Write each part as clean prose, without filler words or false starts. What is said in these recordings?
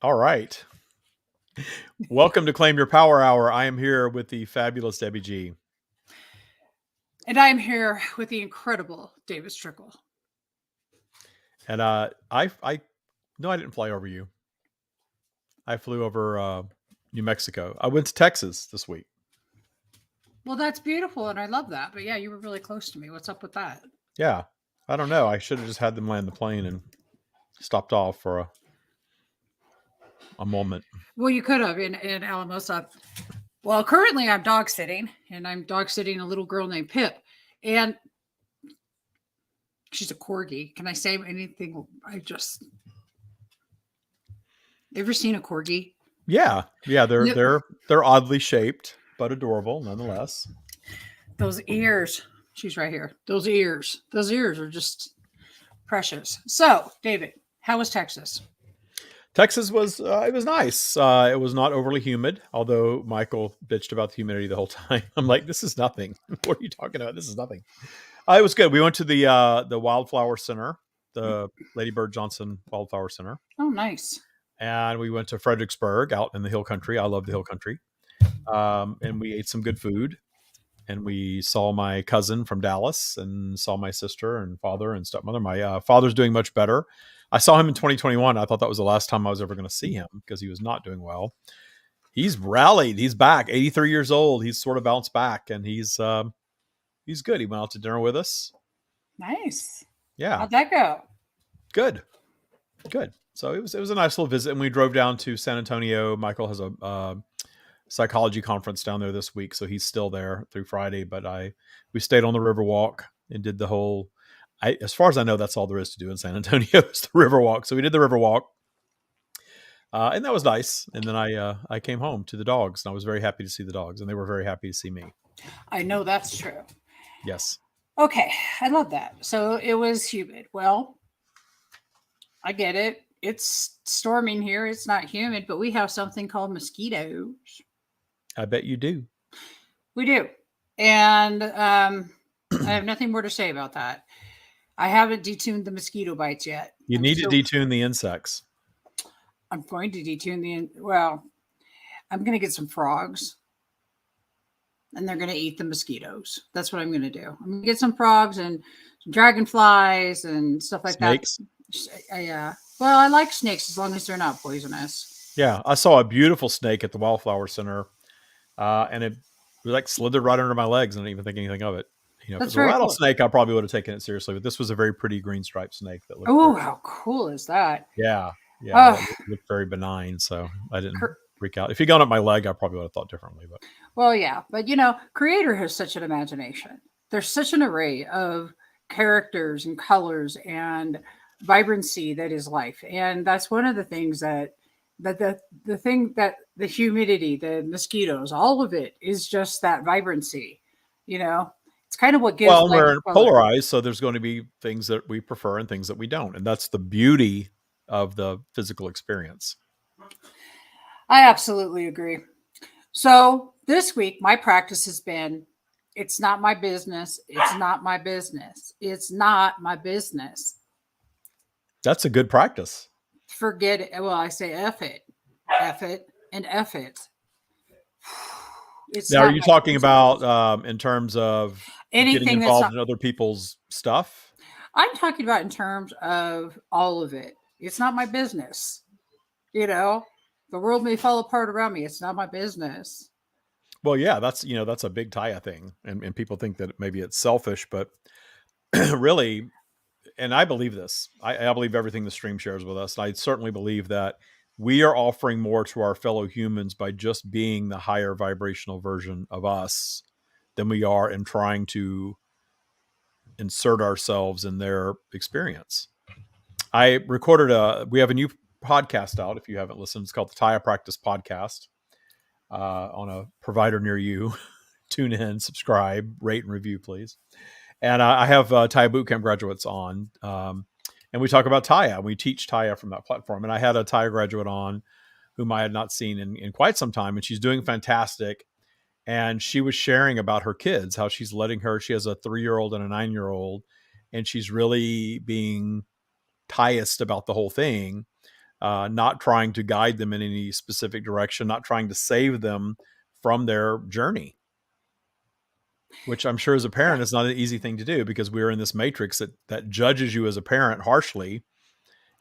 All right. Welcome to Claim Your Power Hour. I am here with the fabulous Debbie G. And I'm here with the incredible Davis Trickle. And I no, I didn't fly over you. I flew over New Mexico. I went to Texas this week. Well, that's beautiful, and I love that. But yeah, you were really close to me. What's up with that? Yeah. I don't know. I should have just had them land the plane and stopped off for a moment. Well, you could have in Alamosa. Well, currently I'm dog sitting, and I'm dog sitting a little girl named Pip, and she's a corgi. Can I say anything? Ever seen a corgi? Yeah. Yeah, Yep. they're oddly shaped, but adorable nonetheless. Those ears. She's right here. Those ears are just precious. So, David, how was Texas? Texas was it was nice. It was not overly humid, although Michael bitched about the humidity the whole time. I'm like, this is nothing. What are you talking about? This is nothing. It was good. We went to the Wildflower Center, the Lady Bird Johnson Wildflower Center, Oh, nice. and we went to Fredericksburg out in the Hill Country. I love the Hill Country, and we ate some good food. And we saw my cousin from Dallas, and saw my sister and father and stepmother. My father's doing much better. I saw him in 2021. I thought that was the last time I was ever going to see him because he was not doing well. He's rallied. He's back. 83 years old. He's sort of bounced back, and he's good. He went out to dinner with us. Nice. Yeah, How'd that go? good. So it was a nice little visit, and we drove down to San Antonio. Michael has a psychology conference down there this week, so he's still there through Friday. But we stayed on the Riverwalk and did the whole. As far as I know, that's all there is to do in San Antonio is the Riverwalk. So we did the Riverwalk, and that was nice. And then I came home to the dogs, and I was very happy to see the dogs, and they were very happy to see me. I know that's true. Yes. Okay, I love that. So it was humid. Well, I get it. It's storming here. It's not humid, but we have something called mosquitoes. I bet you do. We do. And I have nothing more to say about that. I haven't detuned the mosquito bites yet. You need to detune the insects. I'm going to detune well, I'm going to get some frogs and they're going to eat the mosquitoes. That's what I'm going to do. I'm going to get some frogs and some dragonflies and stuff like Snakes. that. Yeah. Well, I like snakes as long as they're not poisonous. Yeah, I saw a beautiful snake at the Wildflower Center, and it like slithered right under my legs, and I didn't even think anything of it. If it was a rattlesnake, I probably would have taken it seriously. But this was a very pretty green striped snake that looked. Oh, how cool is that? Yeah, it looked very benign, so I didn't freak out. If he'd gone up my leg, I probably would have thought differently. But well, yeah, but Creator has such an imagination. There's such an array of characters and colors and vibrancy that is life, and that's one of the things that the thing that the humidity, the mosquitoes, all of it is just that vibrancy. It's kind of what gives. Well, we're polarized, so there's going to be things that we prefer and things that we don't, and that's the beauty of the physical experience. I absolutely agree. So this week, my practice has been, it's not my business. It's not my business. It's not my business. That's a good practice. Forget it. Well, I say F it, and F it. Now, are you talking about in terms of anything getting involved in other people's stuff? I'm talking about in terms of all of it. It's not my business. The world may fall apart around me. It's not my business. Well, yeah, that's a big Taya thing, and people think that maybe it's selfish, but really, and I believe this. I believe everything the stream shares with us. And I certainly believe that we are offering more to our fellow humans by just being the higher vibrational version of us than we are in trying to insert ourselves in their experience. I recorded we have a new podcast out. If you haven't listened, it's called the Taya Practice Podcast on a provider near you. Tune in, subscribe, rate, and review, please. And I have Taya Bootcamp graduates on, and we talk about Taya. We teach Taya from that platform. And I had a Taya graduate on whom I had not seen in quite some time, and she's doing fantastic. And she was sharing about her kids, how she's letting she has a 3-year-old and a 9-year-old, and she's really being Tayist about the whole thing. not trying to guide them in any specific direction, not trying to save them from their journey, which I'm sure as a parent is not an easy thing to do, because we're in this matrix that judges you as a parent harshly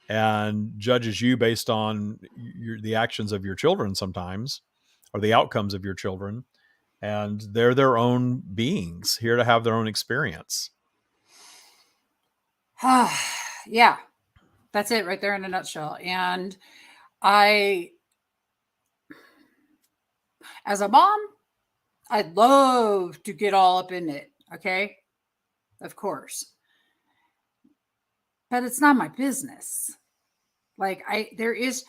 and judges you based on the actions of your children sometimes, or the outcomes of your children. And they're their own beings here to have their own experience. Yeah, that's it right there in a nutshell. And I, as a mom, I'd love to get all up in it. Okay. Of course. But it's not my business. Like there is,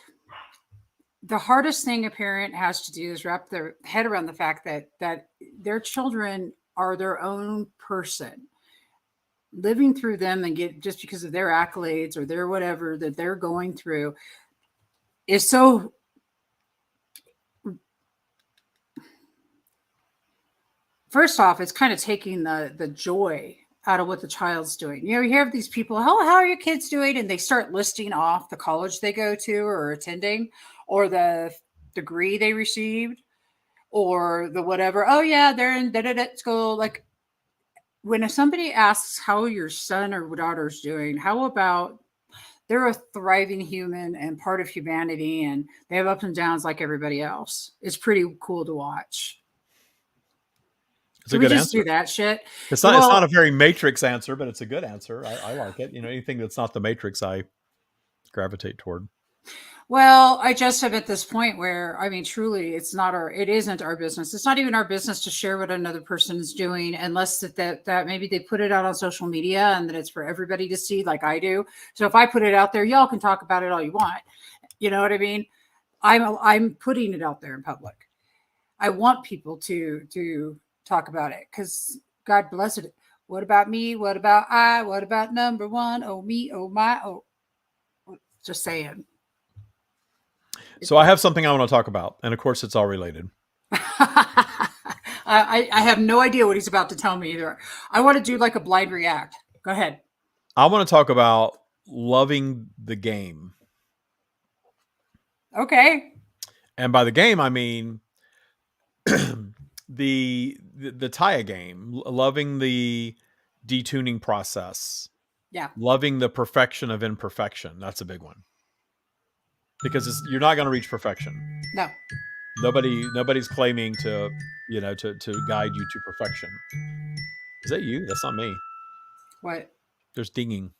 the hardest thing a parent has to do is wrap their head around the fact that their children are their own person. Living through them and get, just because of their accolades or their whatever that they're going through, is so, first off, it's kind of taking the joy out of what the child's doing. You know, you have these people, how are your kids doing? And they start listing off the college they go to or attending, or the degree they received, or the whatever. Oh yeah, they're in school. Like, when somebody asks how your son or daughter's doing, how about they're a thriving human and part of humanity, and they have ups and downs like everybody else. It's pretty cool to watch. It's Can a we good just answer. do that shit? It's not a very Matrix answer, but it's a good answer. I like it. You know, anything that's not the Matrix, I gravitate toward. Well, I just am at this point where, I mean, truly, it isn't our business. It's not even our business to share what another person is doing, unless that maybe they put it out on social media and that it's for everybody to see, like I do. So if I put it out there, y'all can talk about it all you want. You know what I mean? I'm putting it out there in public. I want people to talk about it, because God bless it. What about me? What about I? What about number one? Oh me, oh my, oh. Just saying. So I have something I want to talk about, and of course, it's all related. I have no idea what he's about to tell me either. I want to do like a blind react. Go ahead. I want to talk about loving the game. Okay. And by the game, I mean the Taya game, loving the detuning process. Yeah. Loving the perfection of imperfection. That's a big one. Because you're not going to reach perfection. No. Nobody's claiming to guide you to perfection. Is that you? That's not me. What? There's dinging.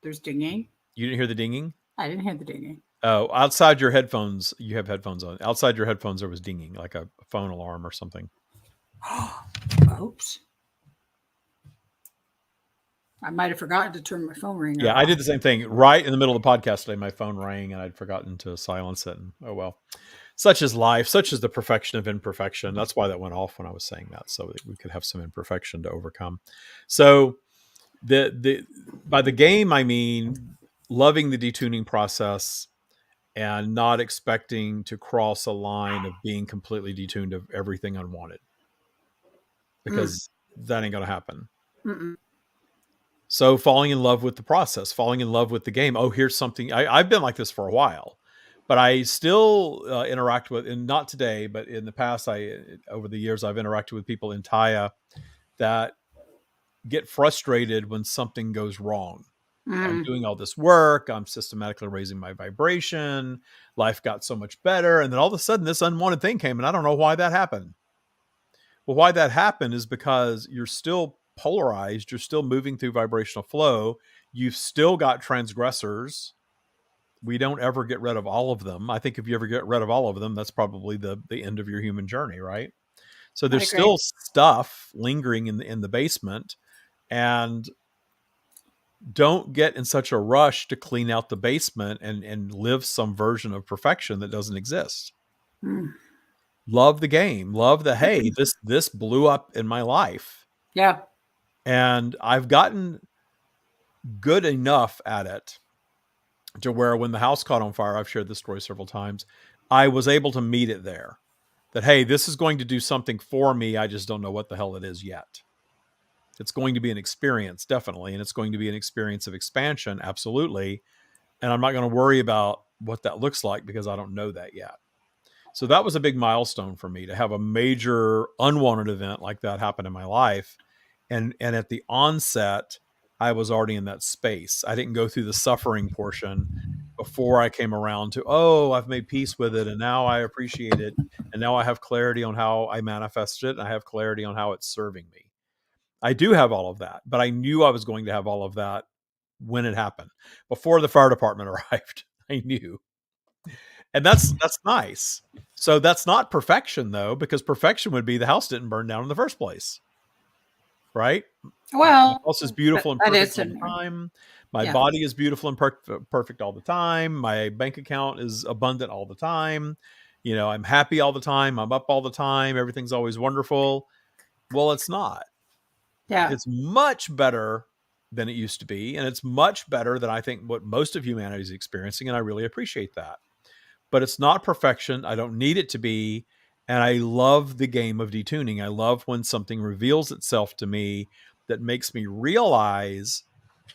There's dinging? You didn't hear the dinging? I didn't hear the dinging. Oh, outside your headphones, you have headphones on. Outside your headphones, there was dinging, like a phone alarm or something. Oops. I might have forgotten to turn my phone ringer. Yeah, I did the same thing. Right in the middle of the podcast today, my phone rang and I'd forgotten to silence it. And oh well. Such is life, such is the perfection of imperfection. That's why that went off when I was saying that, so that we could have some imperfection to overcome. So by the game, I mean loving the detuning process and not expecting to cross a line of being completely detuned of everything unwanted, because that ain't going to happen. Mm-mm. So falling in love with the process, falling in love with the game. Oh, here's something. I've been like this for a while, but I still interact with, and not today, but in the past, over the years, I've interacted with people in Taya that get frustrated when something goes wrong. I'm doing all this work. I'm systematically raising my vibration. Life got so much better. And then all of a sudden this unwanted thing came, and I don't know why that happened. Well, why that happened is because you're still polarized. You're still moving through vibrational flow. You've still got transgressors. We don't ever get rid of all of them. I think if you ever get rid of all of them, that's probably the end of your human journey, right? So there's still stuff lingering in the basement, and don't get in such a rush to clean out the basement and live some version of perfection that doesn't exist. Love the game. Love the, hey, this blew up in my life. Yeah. And I've gotten good enough at it to where when the house caught on fire, I've shared this story several times, I was able to meet it there. That, hey, this is going to do something for me. I just don't know what the hell it is yet. It's going to be an experience, definitely. And it's going to be an experience of expansion, absolutely. And I'm not going to worry about what that looks like because I don't know that yet. So that was a big milestone for me to have a major unwanted event like that happen in my life. And at the onset, I was already in that space. I didn't go through the suffering portion before I came around to, oh, I've made peace with it and now I appreciate it. And now I have clarity on how I manifested it. And I have clarity on how it's serving me. I do have all of that, but I knew I was going to have all of that when it happened. Before the fire department arrived, I knew. And that's nice. So that's not perfection though, because perfection would be the house didn't burn down in the first place. Right? My Well, house is beautiful and that perfect is all in the there. time. My Yeah. body is beautiful and perfect all the time. My bank account is abundant all the time. You know, I'm happy all the time. I'm up all the time. Everything's always wonderful. Well, it's not. Yeah. It's much better than it used to be. And it's much better than I think what most of humanity is experiencing. And I really appreciate that. But it's not perfection. I don't need it to be. And I love the game of detuning. I love when something reveals itself to me that makes me realize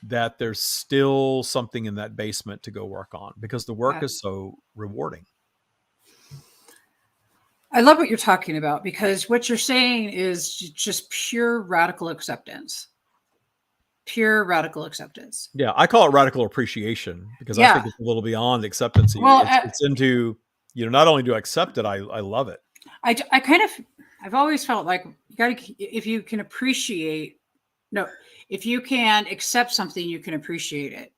that there's still something in that basement to go work on because the work Yeah. is so rewarding. I love what you're talking about because what you're saying is just pure radical acceptance. Pure radical acceptance. Yeah, I call it radical appreciation because I think Yeah. it's a little beyond acceptancy. Well, It's into, you know, not only do I accept it, I love it. I kind of, I've always felt like you got to, if you can appreciate, no, if you can accept something, you can appreciate it.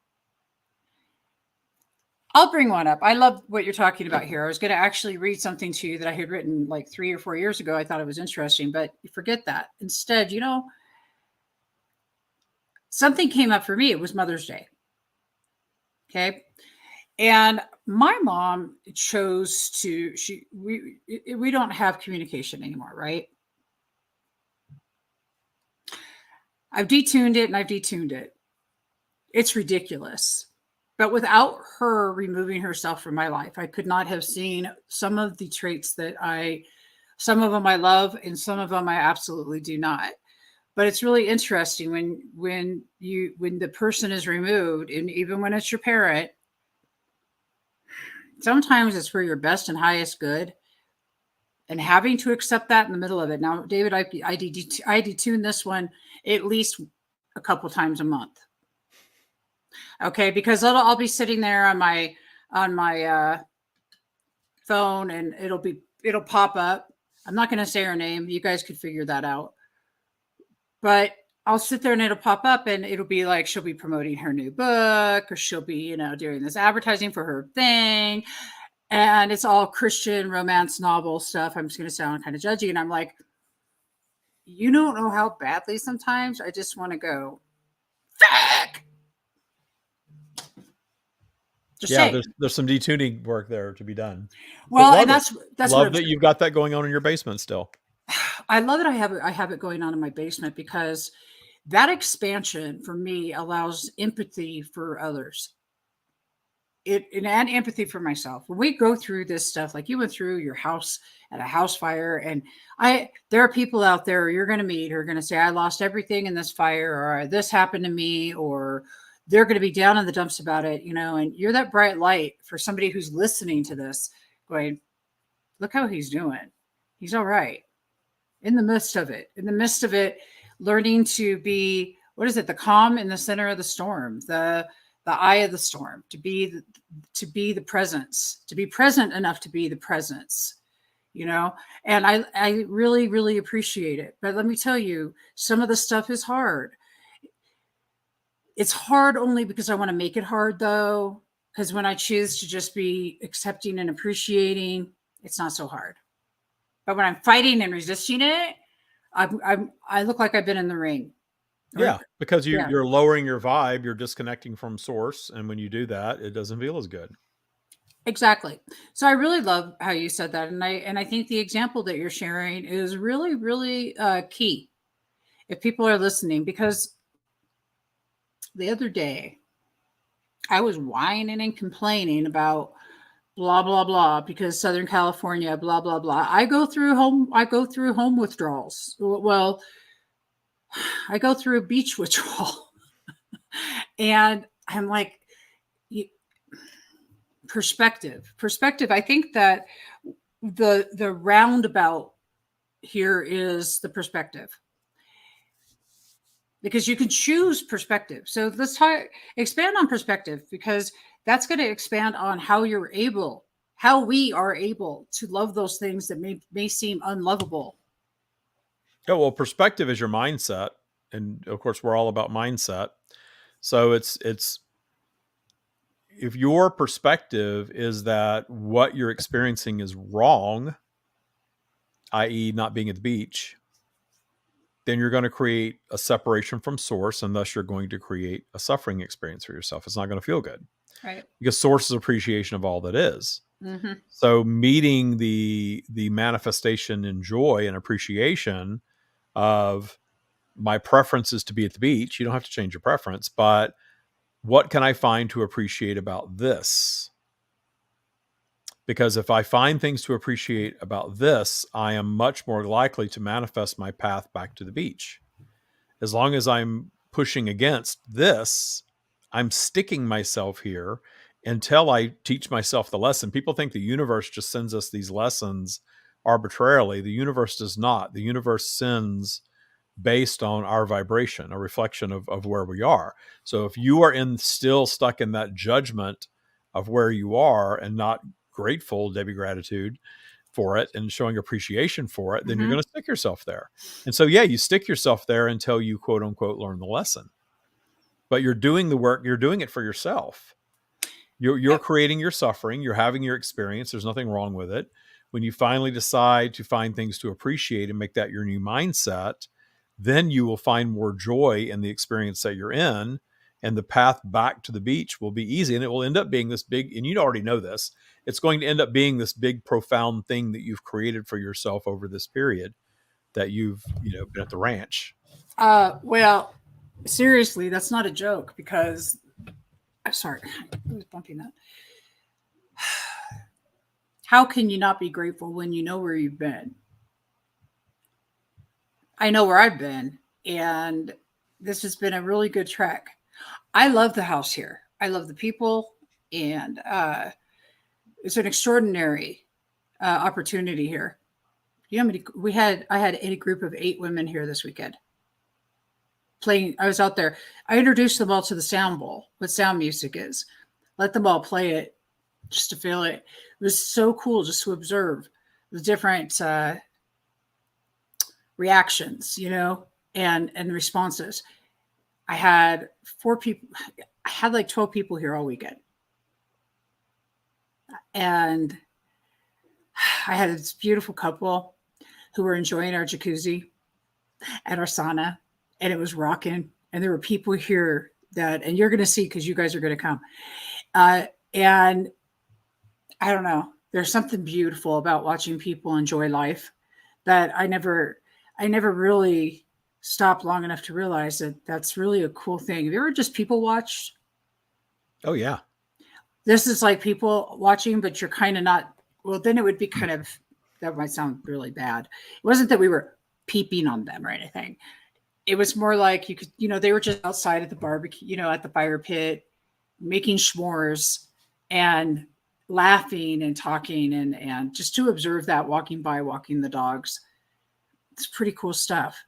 I'll bring one up. I love what you're talking about here. I was going to actually read something to you that I had written like 3 or 4 years ago. I thought it was interesting, but you forget that. Instead, you know, something came up for me. It was Mother's Day. Okay. And my mom chose to, we don't have communication anymore, right? I've detuned it and I've detuned it. It's ridiculous. But without her removing herself from my life, I could not have seen some of the traits that some of them I love and some of them I absolutely do not. But it's really interesting when the person is removed, and even when it's your parent, sometimes it's for your best and highest good. And having to accept that in the middle of it. Now, David, I detune this one at least a couple times a month. Okay, because I'll be sitting there on my phone and it'll pop up. I'm not going to say her name. You guys could figure that out. But I'll sit there and it'll pop up and it'll be like she'll be promoting her new book or she'll be, you know, doing this advertising for her thing. And it's all Christian romance novel stuff. I'm just going to sound kind of judgy. And I'm like, you don't know how badly sometimes I just want to go, fuck. Just Yeah, say. there's some detuning work there to be done. Well, and But that's love what that you've got that going on in your basement still. I love that I have it going on in my basement because that expansion for me allows empathy for others. And empathy for myself. When we go through this stuff, like you went through your house at a house fire, and there are people out there you're going to meet who are going to say, I lost everything in this fire, or this happened to me, or they're going to be down in the dumps about it, you know, and you're that bright light for somebody who's listening to this going, look how he's doing. He's all right. In the midst of it, learning to be, what is it? The calm in the center of the storm, the eye of the storm, to be the presence, to be present enough to be the presence, you know? And I really, really appreciate it. But let me tell you, some of the stuff is hard. It's hard only because I want to make it hard though. Because when I choose to just be accepting and appreciating, it's not so hard. But when I'm fighting and resisting it, I look like I've been in the ring. Yeah, because Yeah. you're lowering your vibe, you're disconnecting from source, and when you do that, it doesn't feel as good. Exactly. So I really love how you said that, and I think the example that you're sharing is really, really key if people are listening. Because the other day I was whining and complaining about blah blah blah because Southern California, blah blah blah. I go through home withdrawals. Well, I go through a beach withdrawal, and I'm like, Perspective. I think that the roundabout here is the perspective, because you can choose perspective. So let's expand on perspective, because that's going to expand on how we are able to love those things that may seem unlovable. Yeah, well, perspective is your mindset, and of course, we're all about mindset. So it's if your perspective is that what you're experiencing is wrong, i.e., not being at the beach, then you're going to create a separation from source, and thus you're going to create a suffering experience for yourself. It's not going to feel good, Right. because source is appreciation of all that is. Mm-hmm. So meeting the manifestation in joy and appreciation of my preference is to be at the beach. You don't have to change your preference, but what can I find to appreciate about this? Because if I find things to appreciate about this, I am much more likely to manifest my path back to the beach. As long as I'm pushing against this, I'm sticking myself here until I teach myself the lesson. People think the universe just sends us these lessons arbitrarily. The universe does not. The universe sends based on our vibration, a reflection of where we are. So if you are still stuck in that judgment of where you are and not grateful, Debbie, gratitude for it and showing appreciation for it, then you're going to stick yourself there. And so, yeah, you stick yourself there until you quote unquote learn the lesson. But you're doing the work, you're doing it for yourself. You're creating your suffering, you're having your experience. There's nothing wrong with it. When you finally decide to find things to appreciate and make that your new mindset, then you will find more joy in the experience that you're in, and the path back to the beach will be easy. And it will end up being this big, and you already know this, it's going to end up being this big, profound thing that you've created for yourself over this period that you've, been at the ranch. Well, seriously, that's not a joke, because I'm sorry, I was bumping that. How can you not be grateful when you know where you've been? I know where I've been, and this has been a really good trek. I love the house here. I love the people, and it's an extraordinary opportunity here. You know how many I had a group of 8 women here this weekend playing. I was out there. I introduced them all to the sound bowl, what sound music is. Let them all play it just to feel it. It was so cool just to observe the different reactions, and responses. I had 4 people. I had like 12 people here all weekend. And I had this beautiful couple who were enjoying our jacuzzi and our sauna, and it was rocking. And there were people here and you're going to see, because you guys are going to come. And I don't know, there's something beautiful about watching people enjoy life that I never really stopped long enough to realize that that's really a cool thing. Have you ever just people watched? Oh, yeah. This is like people watching, but you're kind of not. Well, then it would be kind of, that might sound really bad. It wasn't that we were peeping on them or anything. It was more like you could, they were just outside at the barbecue, at the fire pit, making s'mores and laughing and talking and just to observe that, walking the dogs. It's pretty cool stuff.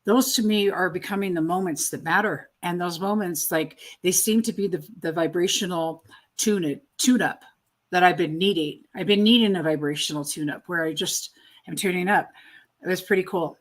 Those to me are becoming the moments that matter. And those moments, like, they seem to be the vibrational tune up that I've been needing. I've been needing a vibrational tune up where I just am tuning up. It was pretty cool.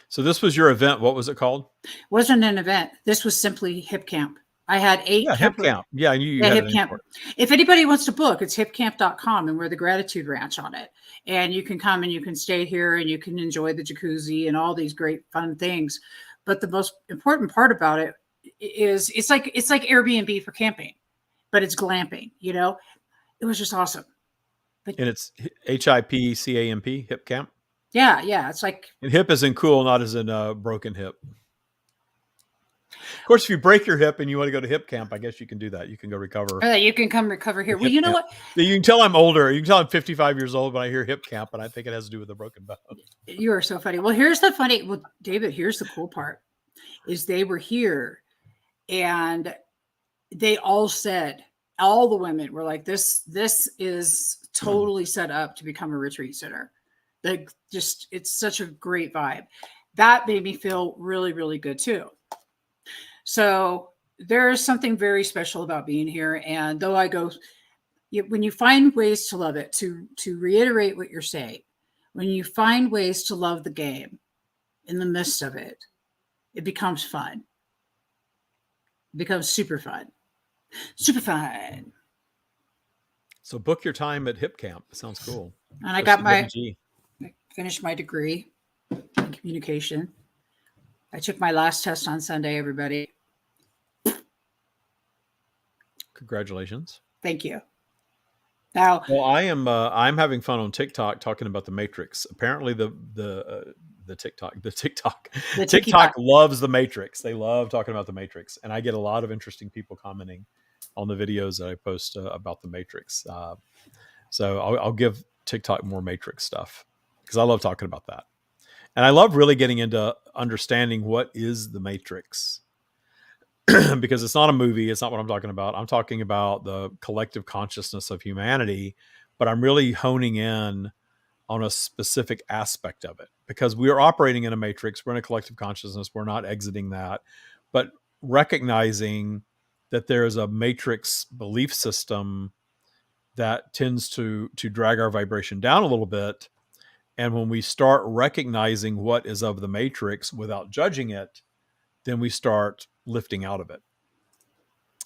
So this was your event. What was it called? It wasn't an event. This was simply Hip Camp. I had 8 Hip Camp. Yeah, you had Hip Camp. If anybody wants to book, it's hipcamp.com, and we're the Gratitude Ranch on it. And you can come and you can stay here and you can enjoy the jacuzzi and all these great fun things. But the most important part about it is it's like Airbnb for camping, but it's glamping, It was just awesome. And it's HIPCAMP, Hip Camp? Yeah. It's like, and hip as in cool, not as in broken hip. Of course, if you break your hip and you want to go to Hip Camp, I guess you can do that. You can go recover. You can come recover here. Well, you know what? You can tell I'm older. You can tell I'm 55 years old when I hear Hip Camp, and I think it has to do with a broken bone. You are so funny. Well, David, here's the cool part, is they were here and they all said, all the women were like, this is totally set up to become a retreat center. Like, just, it's such a great vibe. That made me feel really, really good too. So there is something very special about being here. And though I go, when you find ways to love it, to reiterate what you're saying, when you find ways to love the game in the midst of it, it becomes fun. It becomes super fun. Super fun. So book your time at Hip Camp. It sounds cool. And I got I finished my degree in communication. I took my last test on Sunday, everybody. Congratulations. Thank you. Now, well, I'm having fun on TikTok talking about the Matrix. Apparently the TikTok loves the Matrix. They love talking about the Matrix, and I get a lot of interesting people commenting on the videos that I post about the Matrix. So I'll give TikTok more Matrix stuff because I love talking about that, and I love really getting into understanding what is the Matrix. Because it's not a movie. It's not what I'm talking about. I'm talking about the collective consciousness of humanity, but I'm really honing in on a specific aspect of it because we are operating in a matrix. We're in a collective consciousness. We're not exiting that, but recognizing that there is a matrix belief system that tends to drag our vibration down a little bit. And when we start recognizing what is of the matrix without judging it, then we start lifting out of it.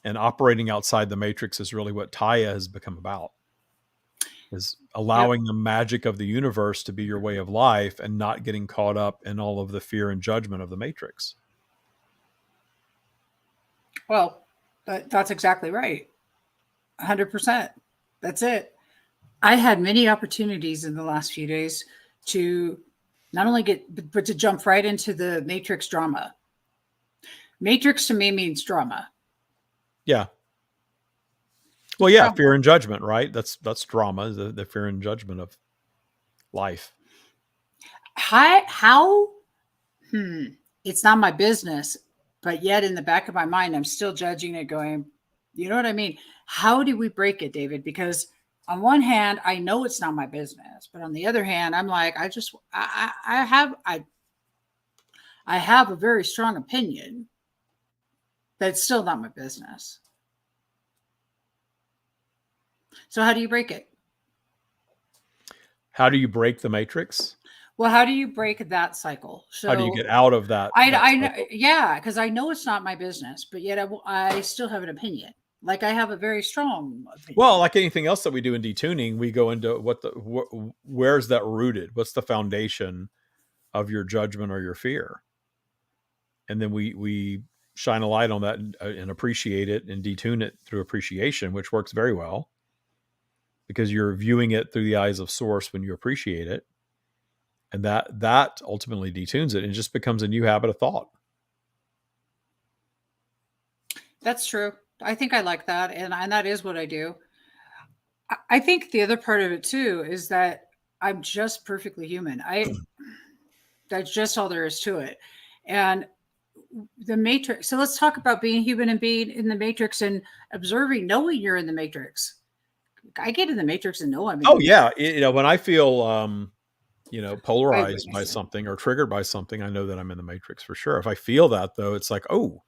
And operating outside the matrix is really what Taya has become about, is allowing the magic of the universe to be your way of life and not getting caught up in all of the fear and judgment of the matrix. Well, that's exactly right. 100%. That's it. I had many opportunities in the last few days to not only but to jump right into the matrix drama. Matrix to me means drama. Yeah. Well, yeah, drama. Fear and judgment, right? That's drama, the fear and judgment of life. How? It's not my business, but yet in the back of my mind, I'm still judging it, going, you know what I mean? How do we break it, David? Because on one hand, I know it's not my business, but on the other hand, I'm like, I have a very strong opinion. That's still not my business. So how do you break it? How do you break the matrix? Well, how do you break that cycle? So how do you get out of that? I know, yeah, because I know it's not my business, but yet I still have an opinion. Like I have a very strong opinion. Well, like anything else that we do in detuning, we go into where's that rooted? What's the foundation of your judgment or your fear? And then we shine a light on that and appreciate it and detune it through appreciation, which works very well because you're viewing it through the eyes of source when you appreciate it. And that ultimately detunes it and just becomes a new habit of thought. That's true. I think I like that. And that is what I do. I think the other part of it too is that I'm just perfectly human. That's just all there is to it. And the matrix. So let's talk about being human and being in the matrix and observing, knowing you're in the matrix. I get in the matrix and know I'm in. Oh yeah. When I feel, polarized by something or triggered by something, I know that I'm in the matrix for sure. If I feel that though, it's like, oh,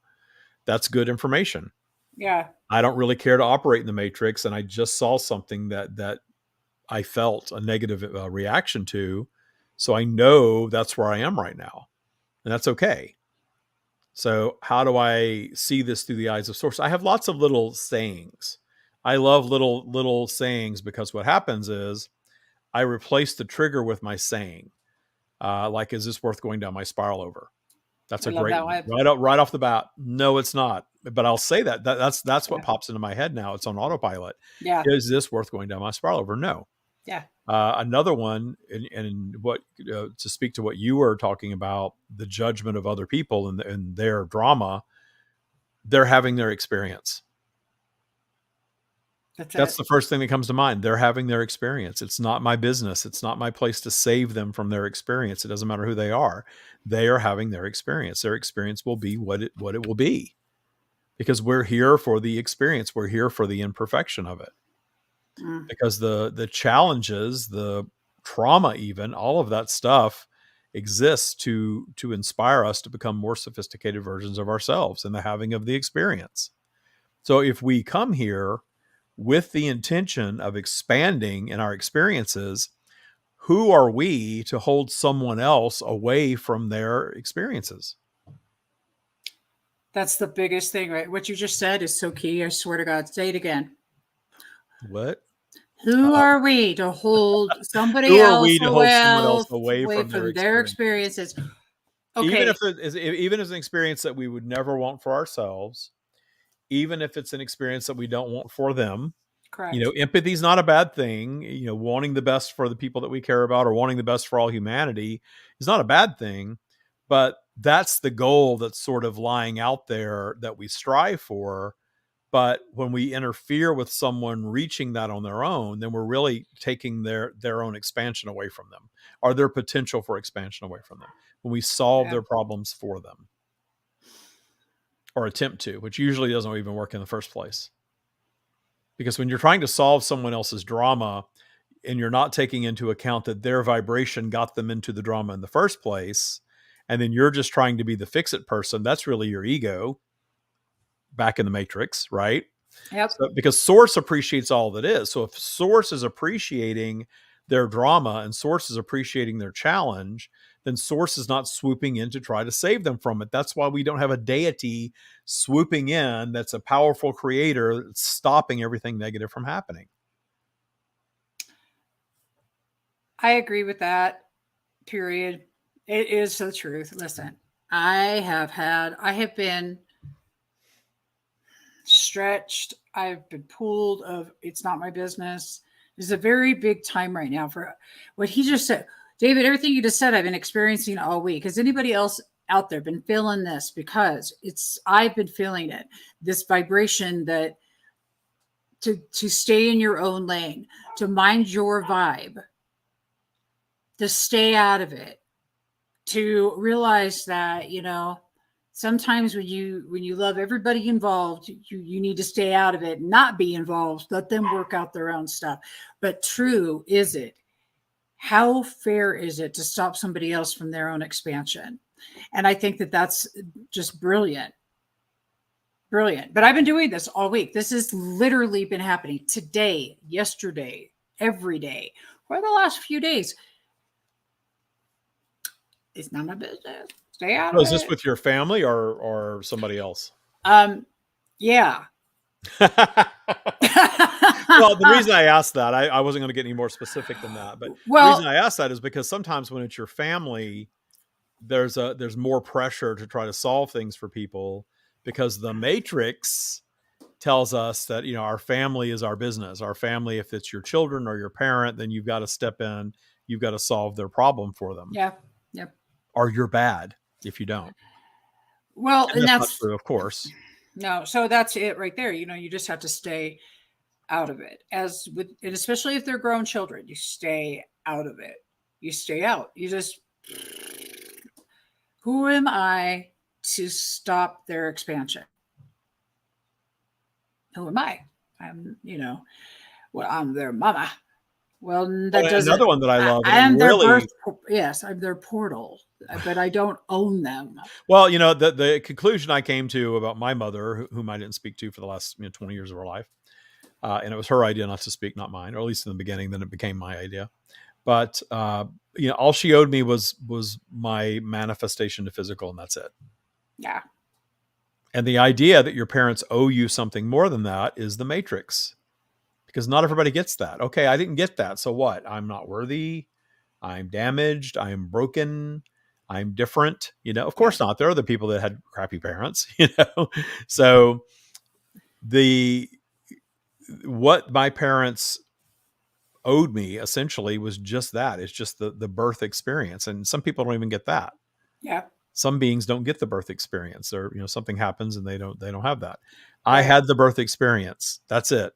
that's good information. Yeah. I don't really care to operate in the matrix. And I just saw something that I felt a negative reaction to. So I know that's where I am right now, and that's okay. So how do I see this through the eyes of source? I have lots of little sayings. I love little sayings because what happens is I replace the trigger with my saying. Like, is this worth going down my spiral over? That's a great one. Right off the bat. No, it's not. But I'll say that's what pops into my head now. It's on autopilot. Yeah. Is this worth going down my spiral over? No. Yeah. Another one, and what to speak to what you were talking about, the judgment of other people and their drama, they're having their experience. That's the first thing that comes to mind. They're having their experience. It's not my business. It's not my place to save them from their experience. It doesn't matter who they are. They are having their experience. Their experience will be what it will be. because we're here for the experience. We're here for the imperfection of it, Mm. because the challenges, the trauma, even all of that stuff exists to inspire us to become more sophisticated versions of ourselves in the having of the experience. So if we come here with the intention of expanding in our experiences, who are we to hold someone else away from their experiences? That's the biggest thing, right? What you just said is so key. I swear to God. Say it again. What? Who are we to hold somebody Who are we else to hold someone else away away from their from their experience? experiences? Even Okay, if it is, even as an experience that we would never want for ourselves, even if it's an experience that we don't want for them. correct. Empathy is not a bad thing. Wanting the best for the people that we care about, or wanting the best for all humanity, is not a bad thing. But that's the goal that's sort of lying out there that we strive for. But when we interfere with someone reaching that on their own, then we're really taking their own expansion away from them, or their potential for expansion away from them, when we solve Yeah. their problems for them, or attempt to, which usually doesn't even work in the first place. Because when you're trying to solve someone else's drama, and you're not taking into account that their vibration got them into the drama in the first place, and then you're just trying to be the fix-it person, that's really your ego back in the matrix, right? Yep. So, because source appreciates all that is. So if source is appreciating their drama, and source is appreciating their challenge, then source is not swooping in to try to save them from it. That's why we don't have a deity swooping in that's a powerful creator that's stopping everything negative from happening. I agree with that. Period. It is the truth. Listen, I have been stretched. I've been pulled of it's not my business. It's a very big time right now for what he just said. David, everything you just said, I've been experiencing all week. Has anybody else out there been feeling this? Because I've been feeling it. This vibration that to stay in your own lane, to mind your vibe, to stay out of it, to realize that, sometimes when you love everybody involved, you need to stay out of it, not be involved, let them work out their own stuff. But true, is it? How fair is it to stop somebody else from their own expansion? And I think that that's just brilliant. Brilliant. But I've been doing this all week. This has literally been happening today, yesterday, every day for the last few days. It's not my business. Stay out So of is this it. with your family or somebody else? Yeah. Well, the reason I asked that, I wasn't going to get any more specific than that, but the reason Well, I asked that is because sometimes when it's your family, there's more pressure to try to solve things for people, because the matrix tells us that our family is our business. Our family, if it's your children or your parent, then you've got to step in, you've got to solve their problem for them, yeah. Yep. or you're bad if you don't. Well, And and that's not that's true, of course. no, so that's it right there. You just have to stay out of it. And especially if they're grown children, you stay out of it. You stay out. You just who am I to stop their expansion? Who am I? I'm their mama. Well, that doesn't. Another one that I love, and I it am their birth. really, Yes, I'm their portal, but I don't own them. well, the conclusion I came to about my mother, whom I didn't speak to for the last 20 years of her life, and it was her idea not to speak, not mine, or at least in the beginning. Then it became my idea. But all she owed me was my manifestation to physical, and that's it. Yeah. And the idea that your parents owe you something more than that is the matrix, because not everybody gets that. Okay, I didn't get that, so what? I'm not worthy. I'm damaged. I'm broken. I'm different. Of Yeah. course not. There are other people that had crappy parents. So what my parents owed me essentially was just that. It's just the birth experience, and some people don't even get that. Yeah. Some beings don't get the birth experience, or something happens and they don't have that. I Right. had the birth experience. That's it.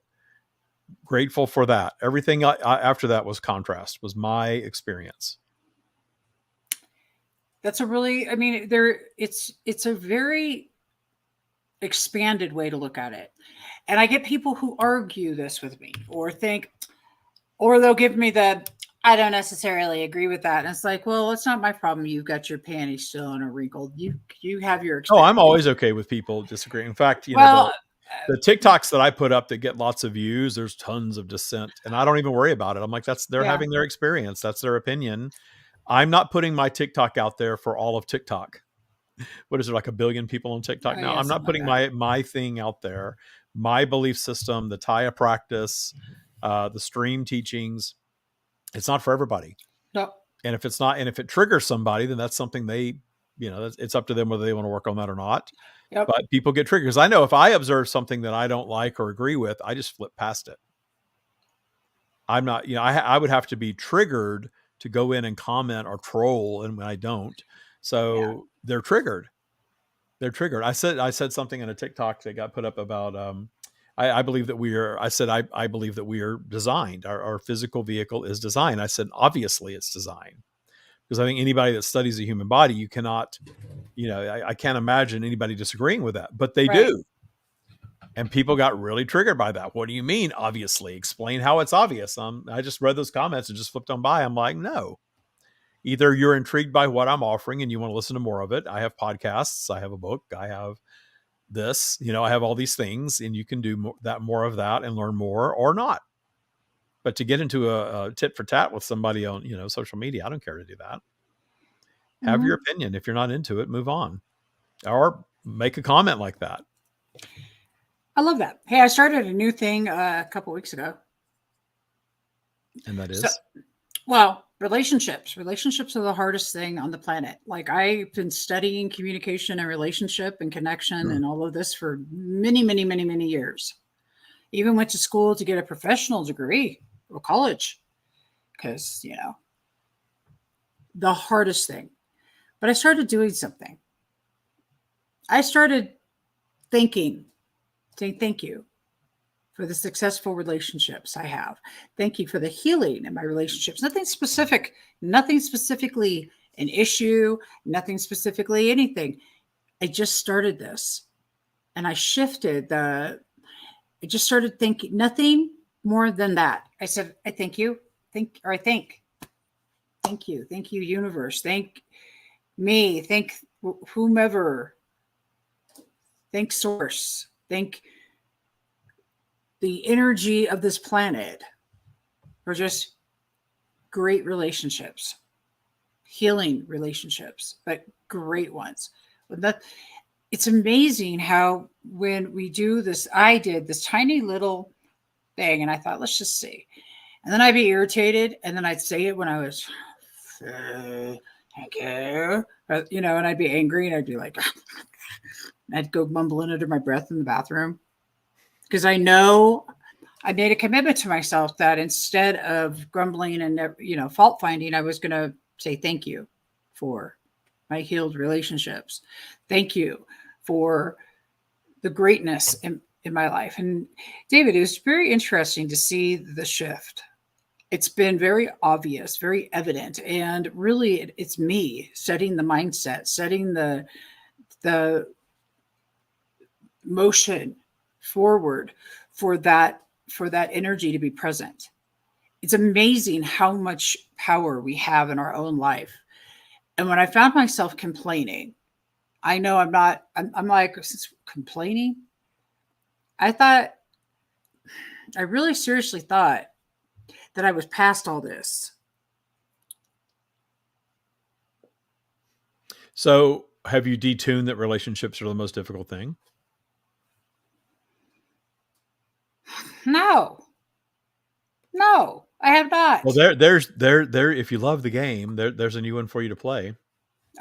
Grateful for that. Everything after that was contrast, was my experience. That's a really, it's a very expanded way to look at it. And I get people who argue this with me or think, or they'll give me the, I don't necessarily agree with that. And it's like, well, it's not my problem. You've got your panties still on a wrinkle. You have your Oh, I'm experience. always okay with people disagreeing. In fact, Well, the TikToks that I put up that get lots of views, there's tons of dissent, and I don't even worry about it. I'm like, they're yeah, having their experience. That's their opinion. I'm not putting my TikTok out there for all of TikTok. What is there, like a billion people on TikTok oh, now? yeah, I'm not something putting like that. my thing out there. My belief system, the Taya practice, the stream teachings. It's not for everybody. No, And if it's not, and if it triggers somebody, then that's something they, it's up to them whether they want to work on that or not. yep, But people get triggered. Because I know if I observe something that I don't like or agree with, I just flip past it. I'm not, I would have to be triggered to go in and comment or troll, and when I don't, so they're triggered. They're triggered. I said something in a TikTok that got put up about, I believe that we are, I believe that we are designed. Our physical vehicle is designed. I said, obviously it's designed, because I think anybody that studies the human body, you cannot, I can't imagine anybody disagreeing with that, but they right. do. And people got really triggered by that. What do you mean, obviously? Explain how it's obvious. I just read those comments and just flipped on by. I'm like, no. Either you're intrigued by what I'm offering and you want to listen to more of it. I have podcasts. I have a book. I have this. I have all these things, and you can do more of that and learn more, or not. But to get into a tit for tat with somebody on social media, I don't care to do that. Have your opinion. If you're not into it, move on, or make a comment like that. I love that. Hey, I started a new thing a couple weeks ago. And that is? Well, relationships. Relationships are the hardest thing on the planet. Like, I've been studying communication and relationship and connection and all of this for many, many, many, many years. Even went to school to get a professional degree or college because, the hardest thing. But I started doing something. I started saying thank you for the successful relationships I have. Thank you for the healing in my relationships. Nothing specifically an issue, nothing specifically anything. I just started this, and I shifted I just started thinking nothing more than that. I said, I thank you. Thank you. Thank you, universe. Thank me. Thank whomever. Thank source. Thank the energy of this planet for just great relationships, healing relationships, but great ones. It's amazing how when we do this, I did this tiny little thing, and I thought, let's just see. And then I'd be irritated, and then I'd say it when I was, thank you, and I'd be angry, and I'd be like, I'd go mumbling under my breath in the bathroom. Because I know I made a commitment to myself that instead of grumbling and fault finding, I was going to say thank you for my healed relationships. Thank you for the greatness in my life. And David, it was very interesting to see the shift. It's been very obvious, very evident, and really it's me setting the mindset, setting the motion forward for that energy to be present. It's amazing how much power we have in our own life. And when I found myself complaining, I know I'm like, complaining. I really seriously thought that I was past all this. So have you detuned that relationships are the most difficult thing? No, I have not. Well, there's if you love the game, there's a new one for you to play.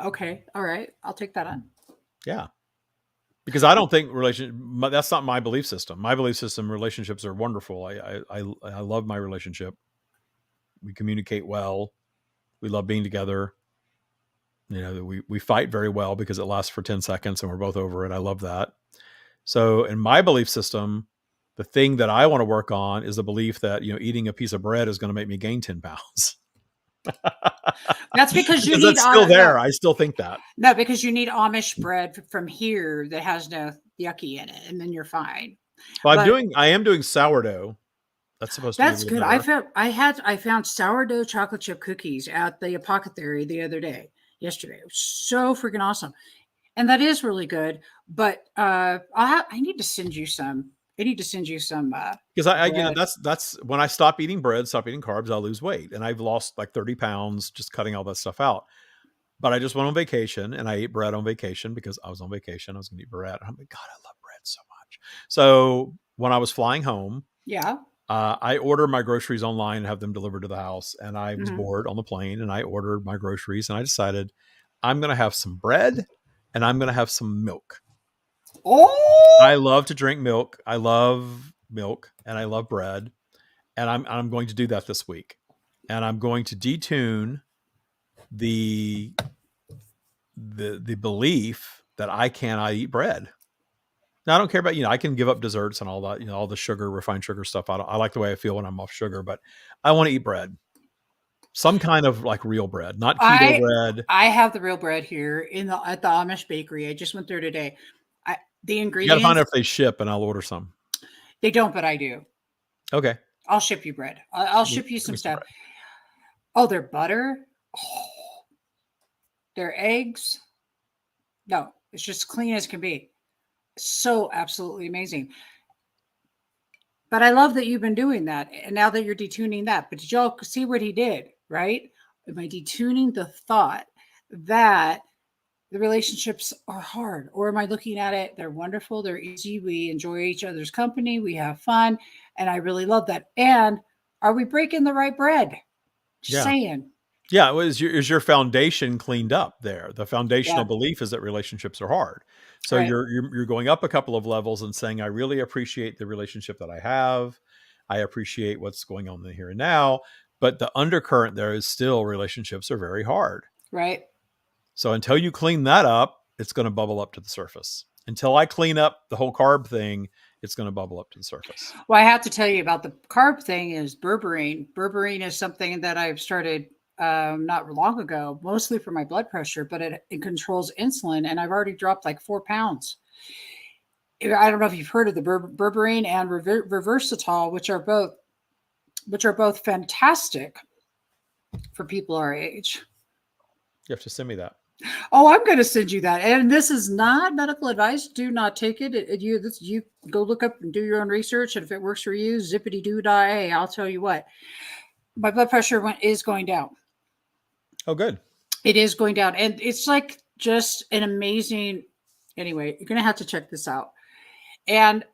Okay. All right. I'll take that on. Yeah. Because I don't think that's not my belief system. My belief system, relationships are wonderful. I love my relationship. We communicate well. We love being together. We fight very well because it lasts for 10 seconds and we're both over it. I love that. So in my belief system, the thing that I want to work on is the belief that, eating a piece of bread is going to make me gain 10 pounds. That's because that's still there. I still think that. No, because you need Amish bread from here that has no yucky in it, and then you're fine. Well, But I am doing sourdough. That's supposed to be a that's little good. better. I found sourdough chocolate chip cookies at the apothecary the other day, yesterday. It was so freaking awesome. And that is really good. But I need to send you some. I need to send you some Because bread. that's when I stop eating bread, stop eating carbs, I'll lose weight. And I've lost like 30 pounds just cutting all that stuff out. But I just went on vacation and I ate bread on vacation because I was on vacation. I was going to eat bread. I'm like, God, I love bread so much. So when I was flying home, Yeah. I order my groceries online and have them delivered to the house. And I was Mhm. bored on the plane and I ordered my groceries and I decided I'm going to have some bread and I'm going to have some milk. Oh, I love to drink milk. I love milk and I love bread. And I'm going to do that this week. And I'm going to detune the the belief that I cannot eat bread. Now I don't care about, I can give up desserts and all that, all the sugar, refined sugar stuff. I like the way I feel when I'm off sugar, but I want to eat bread. Some kind of like real bread, not keto I bread. I have the real bread here at the Amish bakery. I just went there today. The You got to find out ingredients, if they ship and I'll order some. they don't, but I do. Okay. I'll ship you bread. I'll Give ship you some me some stuff. bread. Oh, their butter, oh, their eggs. No, it's just clean as can be. So absolutely amazing. But I love that you've been doing that. And now that you're detuning that, but did y'all see what he did, right? Am I detuning the thought that the relationships are hard? Or am I looking at it? They're wonderful. They're easy. We enjoy each other's company. We have fun. And I really love that. And are we breaking the right bread? Just Yeah. saying. Yeah. Is your foundation cleaned up there? The foundational Yeah. belief is that relationships are hard. So Right. you're going up a couple of levels and saying, I really appreciate the relationship that I have. I appreciate what's going on in the here and now. But the undercurrent there is still relationships are very hard. Right. So until you clean that up, it's going to bubble up to the surface. Until I clean up the whole carb thing, it's going to bubble up to the surface. Well, I have to tell you about the carb thing is berberine. Berberine is something that I've started not long ago, mostly for my blood pressure, but it controls insulin, and I've already dropped like 4 pounds. I don't know if you've heard of the berberine and reversatol, which are both fantastic for people our age. You have to send me that. Oh, I'm going to send you that. And this is not medical advice. Do not take it. You go look up and do your own research. And if it works for you, zippity doo dah. I'll tell you what, my blood pressure is going down. Oh, good. It is going down. And it's like just an amazing, anyway, you're going to have to check this out. And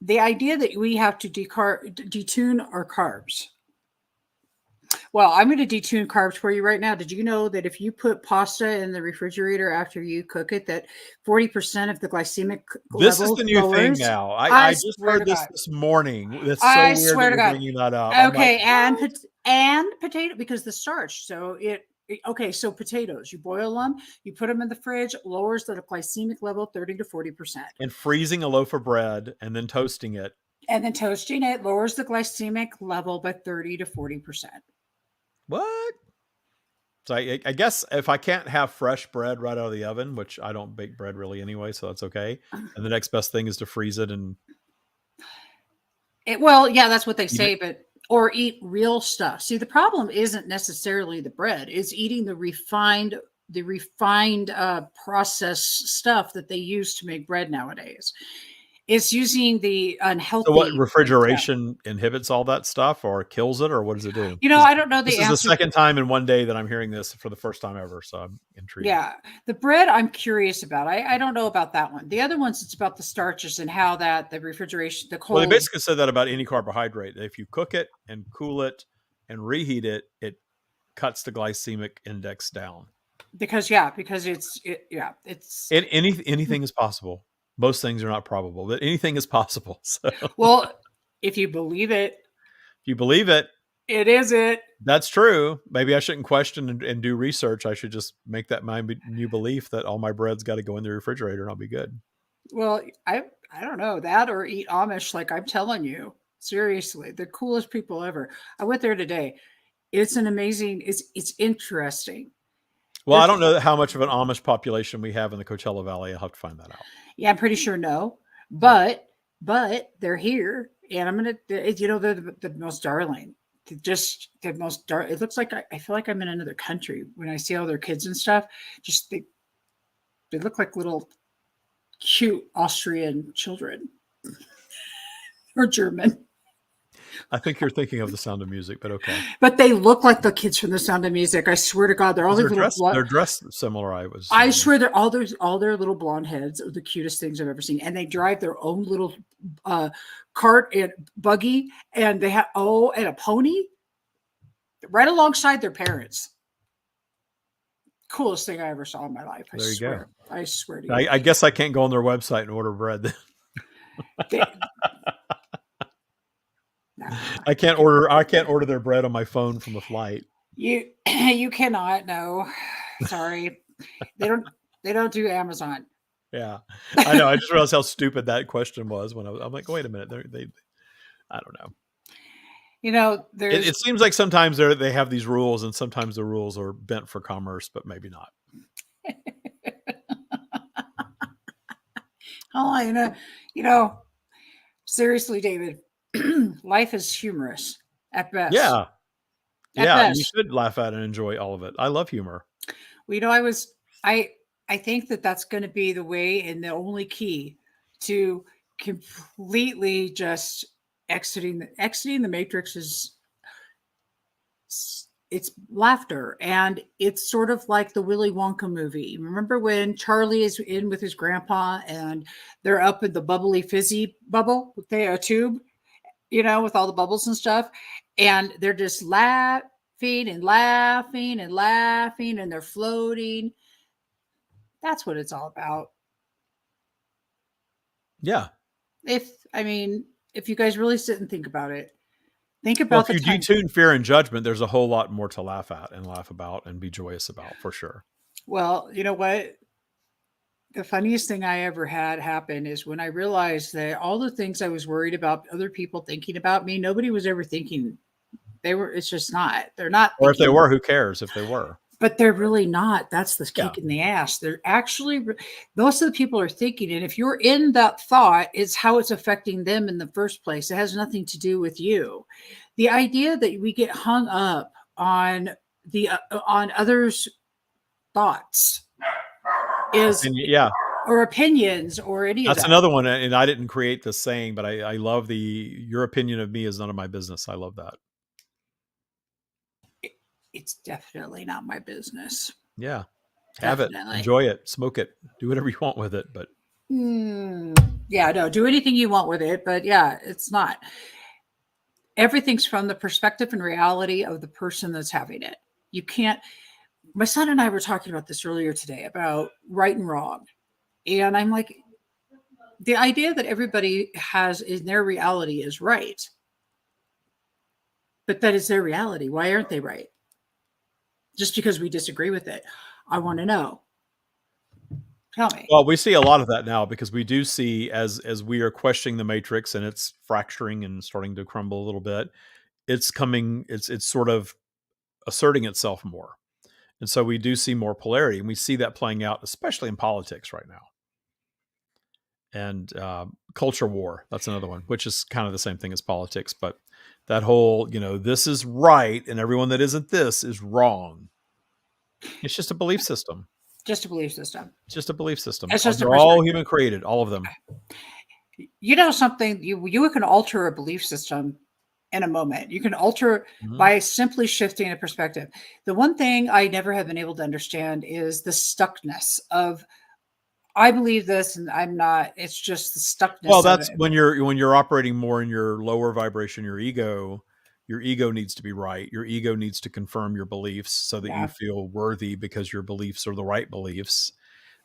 the idea that we have to detune our carbs. Well, I'm going to detune carbs for you right now. Did you know that if you put pasta in the refrigerator after you cook it, that 40% of the glycemic This is level the new thing lowers? now. I I just swear to heard God. this morning. It's so I weird that swear to you're God. bringing that up. I'm like, Okay, and potato, because the starch. So okay, so potatoes, you boil them, you put them in the fridge, lowers the glycemic level 30 to 40%. and freezing a loaf of bread and then toasting it. And then toasting it lowers the glycemic level by 30 to 40%. What? So I guess if I can't have fresh bread right out of the oven, which I don't bake bread really anyway, so that's okay. And the next best thing is to freeze it and Well, yeah, that's what they eat it. say, but or eat real stuff. See, the problem isn't necessarily the bread; it's eating the refined, processed stuff that they use to make bread nowadays. It's using the So what, unhealthy stuff. refrigeration inhibits all that stuff or kills it, or what does it do? You know, I don't know This the is the answer. second time in one day that I'm hearing this for the first time ever, so I'm intrigued. Yeah, the bread I'm curious about. I don't know about that one. The other ones, it's about the starches and how that the refrigeration, the Well, they cold. basically said that about any carbohydrate. If you cook it and cool it and reheat it, it cuts the glycemic index down. Because it's And anything is possible. Most things are not probable, but anything is possible. So if well, if you believe it, you believe it, it is it. that's true. Maybe I shouldn't question and do research. I should just make that my new belief that all my bread's got to go in the refrigerator and I'll be good. Well, I don't know that or eat Amish like I'm telling you. Seriously, the coolest people ever. I went there today. It's an amazing, it's interesting. Well, I don't know how much of an Amish population we have in the Coachella Valley. I'll have to find that out. Yeah, I'm pretty sure no, Yeah. but they're here, and I'm gonna, they're the most darling. Just the most dark. It looks like I feel like I'm in another country when I see all their kids and stuff. Just they look like little cute Austrian children or German, I think you're thinking of The Sound of Music, but okay. but they look like the kids from The Sound of Music. I swear to God, they're all these little. They're dressed similar. I was. I swear they're all their little blonde heads are the cutest things I've ever seen, and they drive their own little cart and buggy, and they have and a pony right alongside their parents. Coolest thing I ever saw in my life. There you go. I swear to you. I guess I can't go on their website and order bread. They, I can't order their bread on my phone from a flight. you cannot. No, sorry. They don't do Amazon. Yeah, I know. I just realized how stupid that question was when I'm like, wait a minute, they I don't know. There's It seems like sometimes they have these rules, and sometimes the rules are bent for commerce, but maybe not. Seriously, David, life is humorous at best. Yeah, At yeah, best. you should laugh at and enjoy all of it. I love humor. Well, I think that that's going to be the way and the only key to completely just exiting the matrix is it's laughter, and it's sort of like the Willy Wonka movie. Remember when Charlie is in with his grandpa and they're up in the bubbly fizzy bubble with a tube, with all the bubbles and stuff, and they're just laughing and laughing and laughing, and they're floating. That's what it's all about. Yeah. If you guys really sit and think about it, think about if you detune fear and judgment, there's a whole lot more to laugh at and laugh about and be joyous about, for sure. Well, you know what? The funniest thing I ever had happen is when I realized that all the things I was worried about other people thinking about me, nobody was ever thinking. It's just not. They're not. Or if they were, who cares if they were? But they're really not. That's the kick in the ass. They're actually, most of the people are thinking, and if you're in that thought, it's how it's affecting them in the first place. It has nothing to do with you. The idea that we get hung up on on others' thoughts or opinions or any of that. That's another one. And I didn't create this saying, but I love your opinion of me is none of my business. I love that. It's definitely not my business. Yeah. Have it. Enjoy it. Smoke it. Do whatever you want with it. But yeah, no, do anything you want with it. But yeah, it's not. Everything's from the perspective and reality of the person that's having it. You can't. My son and I were talking about this earlier today about right and wrong. And I'm like, the idea that everybody has in their reality is right. But that is their reality. Why aren't they right? Just because we disagree with it. I want to know. Tell me. Well, we see a lot of that now because we do see as we are questioning the matrix and it's fracturing and starting to crumble a little bit, it's sort of asserting itself more. And so we do see more polarity, and we see that playing out, especially in politics right now. And culture war, that's another one, which is kind of the same thing as politics. But that whole, this is right, and everyone that isn't this is wrong. It's just a belief system. Just a belief system. Just a belief system. They're all human created, all of them. Something, you can alter a belief system in a moment. You can alter by simply shifting a perspective. The one thing I never have been able to understand is the stuckness of, I believe this and I'm not. It's just the stuckness. Well, that's when you're operating more in your lower vibration, your ego needs to be right. Your ego needs to confirm your beliefs so that you feel worthy because your beliefs are the right beliefs.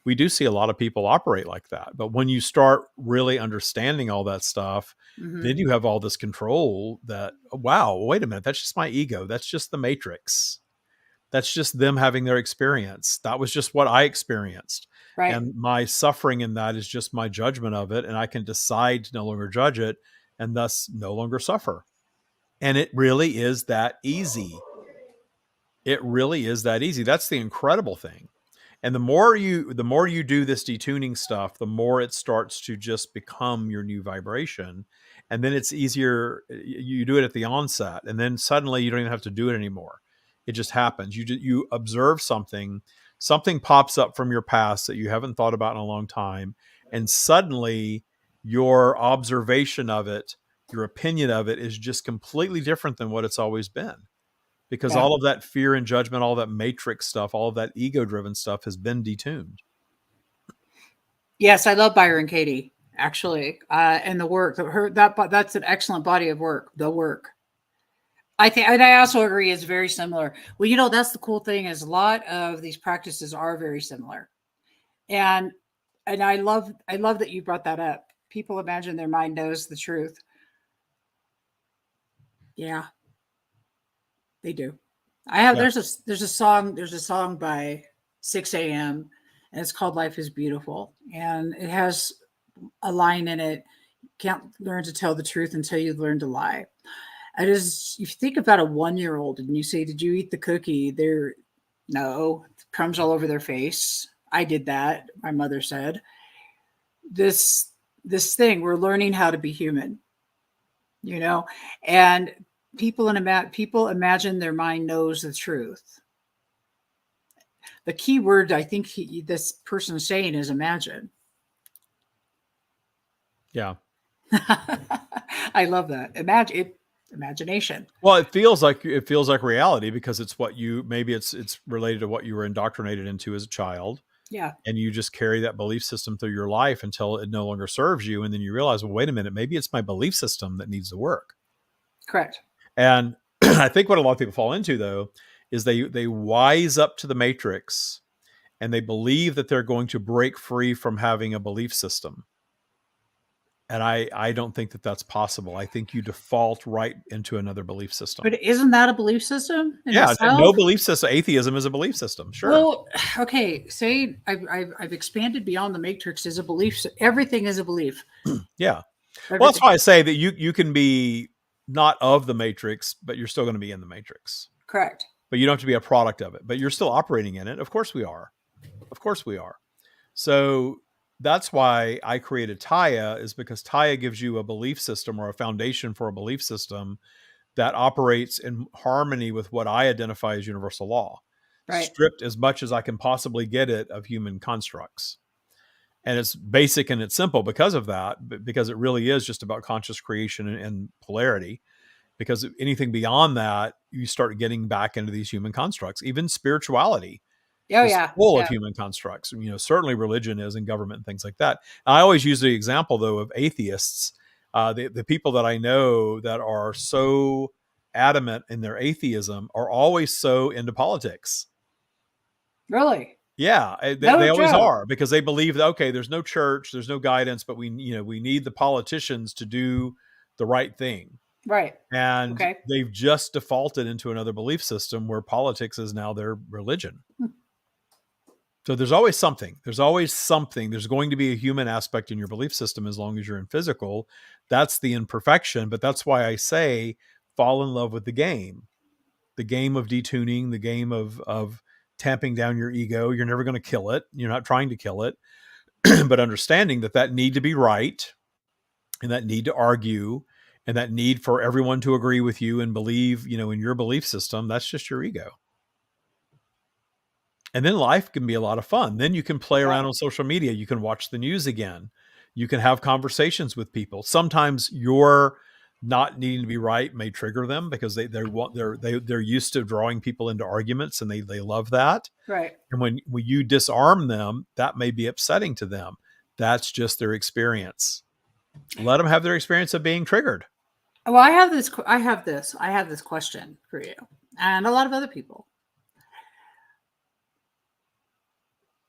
We do see a lot of people operate like that. But when you start really understanding all that stuff, then you have all this control that, wow, wait a minute, that's just my ego. That's just the matrix. That's just them having their experience. That was just what I experienced. Right. And my suffering in that is just my judgment of it. And I can decide to no longer judge it and thus no longer suffer. And it really is that easy. It really is that easy. That's the incredible thing. And the more you do this detuning stuff, the more it starts to just become your new vibration. And then it's easier. You do it at the onset, and then suddenly you don't even have to do it anymore. It just happens. You observe something, something pops up from your past that you haven't thought about in a long time, and suddenly your observation of it, your opinion of it, is just completely different than what it's always been, because Yeah. all of that fear and judgment, all that matrix stuff, all of that ego driven stuff has been detuned. Yes, I love Byron Katie actually, and the work that's an excellent body of work. The work, I think, and I also agree, is very similar. Well, that's the cool thing, is a lot of these practices are very similar, and I love that you brought that up. People imagine their mind knows the truth. Yeah, they do. I have Yeah. there's a song by 6 a.m. and it's called Life is Beautiful. And it has a line in it, can't learn to tell the truth until you learn to lie. It is, if you think about a 1 year old and you say, did you eat the cookie? They're no, crumbs all over their face. I did that, my mother said. This thing, we're learning how to be human, you know, and people imagine their mind knows the truth. The key word I think this person is saying is imagine. Yeah. I love that. Imagination. Well, it feels like reality, because it's what you, maybe it's related to what you were indoctrinated into as a child, Yeah, and you just carry that belief system through your life until it no longer serves you, and then you realize, well, wait a minute, maybe it's my belief system that needs to work. correct. And I think what a lot of people fall into, though, is they wise up to the matrix, and they believe that they're going to break free from having a belief system. And I don't think that that's possible. I think you default right into another belief system. But isn't that a belief system in Yeah, no itself? belief system. Atheism is a belief system. Sure. Well, okay. Say I've expanded beyond the matrix as a belief. Everything is a belief. Yeah. Well, that's Everything. why I say that you can be not of the matrix, but you're still going to be in the matrix. Correct. But you don't have to be a product of it. But you're still operating in it. Of course we are. Of course we are. So that's why I created Taya, is because Taya gives you a belief system, or a foundation for a belief system, that operates in harmony with what I identify as universal law, Right. stripped as much as I can possibly get it of human constructs. And it's basic and it's simple because of that, because it really is just about conscious creation and polarity. Because anything beyond that, you start getting back into these human constructs. Even spirituality Oh is yeah. full of Yeah. human constructs. Certainly religion is, and government and things like that. I always use the example, though, of atheists. The people that I know that are so adamant in their atheism are always so into politics. Really. Yeah, they No always joke. are, because they believe that, okay, there's no church, there's no guidance, but we need the politicians to do the right thing. Right. And Okay. they've just defaulted into another belief system where politics is now their religion. So there's always something. There's always something. There's going to be a human aspect in your belief system as long as you're in physical. That's the imperfection. But that's why I say fall in love with the game of detuning, the game of tamping down your ego. You're never going to kill it. You're not trying to kill it, but understanding that need to be right, and that need to argue, and that need for everyone to agree with you and believe, in your belief system, that's just your ego. And then life can be a lot of fun. Then you can play Yeah. around on social media. You can watch the news again. You can have conversations with people. Sometimes your not needing to be right may trigger them, because they're used to drawing people into arguments, and they love that. Right. And when you disarm them, that may be upsetting to them. That's just their experience. Let them have their experience of being triggered. Well, I have this question for you and a lot of other people.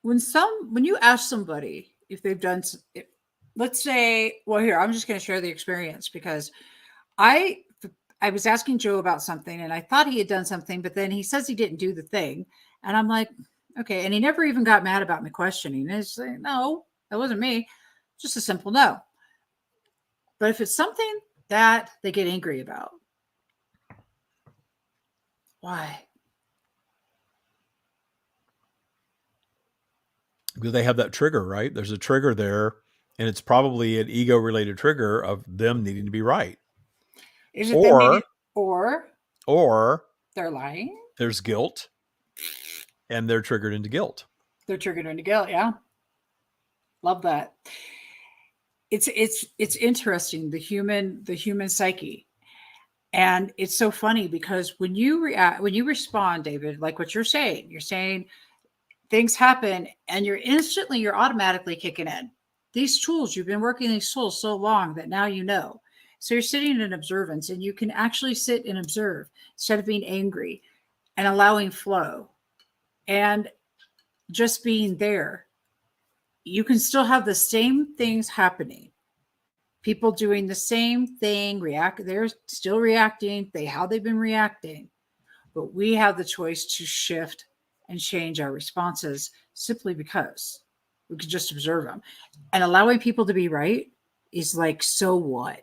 When you ask somebody if they've done, let's say, well, here, I'm just going to share the experience, because I I was asking Joe about something and I thought he had done something, but then he says he didn't do the thing. And I'm like, okay. And he never even got mad about me questioning. He's like, no, that wasn't me. Just a simple no. But if it's something that they get angry about, why? because they have that trigger, right? There's a trigger there, and it's probably an ego related trigger of them needing to be right. Is it them needing, Or, or or they're lying? there's guilt and they're triggered into guilt. They're triggered into guilt. Yeah. Love that. It's interesting, the human psyche. And it's so funny because when you react, when you respond, David, like what you're saying things happen and you're automatically kicking in. These tools, you've been working these tools so long that now you know. So you're sitting in observance and you can actually sit and observe instead of being angry and allowing flow and just being there. You can still have the same things happening. People doing the same thing, they're still reacting, how they've been reacting. But we have the choice to shift and change our responses simply because we can just observe them. And allowing people to be right is like, so what?